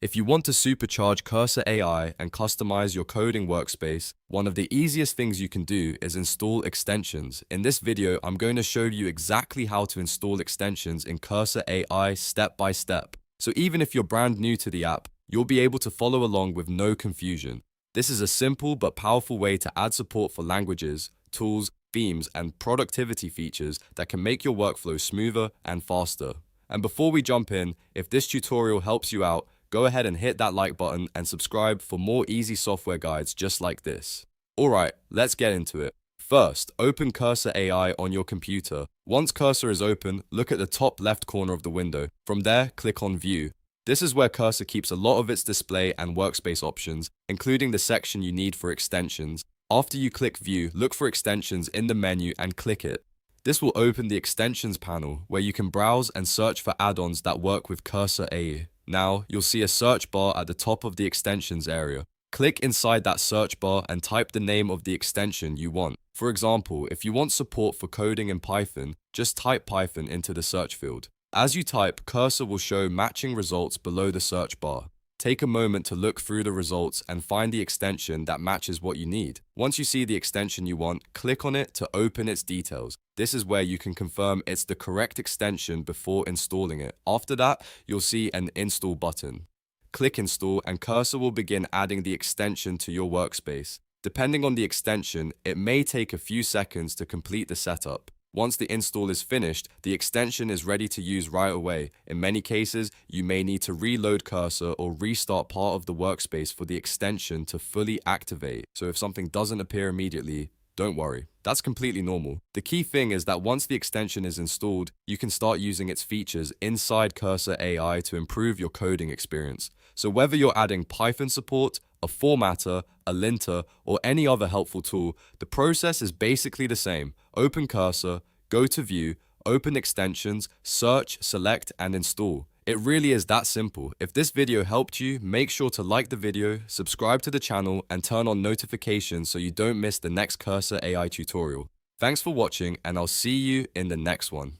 If you want to supercharge Cursor AI and customize your coding workspace, one of the easiest things you can do is install extensions. In this video, I'm going to show you exactly how to install extensions in Cursor AI step by step. So even if you're brand new to the app, you'll be able to follow along with no confusion. This is a simple but powerful way to add support for languages, tools, themes, and productivity features that can make your workflow smoother and faster. And before we jump in, if this tutorial helps you out, go ahead and hit that like button and subscribe for more easy software guides just like this. Alright, let's get into it. First, open Cursor AI on your computer. Once Cursor is open, look at the top left corner of the window. From there, click on View. This is where Cursor keeps a lot of its display and workspace options, including the section you need for extensions. After you click View, look for extensions in the menu and click it. This will open the Extensions panel, where you can browse and search for add-ons that work with Cursor AI. Now, you'll see a search bar at the top of the extensions area. Click inside that search bar and type the name of the extension you want. For example, if you want support for coding in Python, just type Python into the search field. As you type, Cursor will show matching results below the search bar. Take a moment to look through the results and find the extension that matches what you need. Once you see the extension you want, click on it to open its details. This is where you can confirm it's the correct extension before installing it. After that, you'll see an Install button. Click Install and Cursor will begin adding the extension to your workspace. Depending on the extension, it may take a few seconds to complete the setup. Once the install is finished, the extension is ready to use right away. In many cases, you may need to reload Cursor or restart part of the workspace for the extension to fully activate. So if something doesn't appear immediately, don't worry. That's completely normal. The key thing is that once the extension is installed, you can start using its features inside Cursor AI to improve your coding experience. So whether you're adding Python support, a formatter, a linter, or any other helpful tool, the process is basically the same. Open Cursor, go to View, open Extensions, search, select, and install. It really is that simple. If this video helped you, make sure to like the video, subscribe to the channel, and turn on notifications so you don't miss the next Cursor AI tutorial. Thanks for watching, and I'll see you in the next one.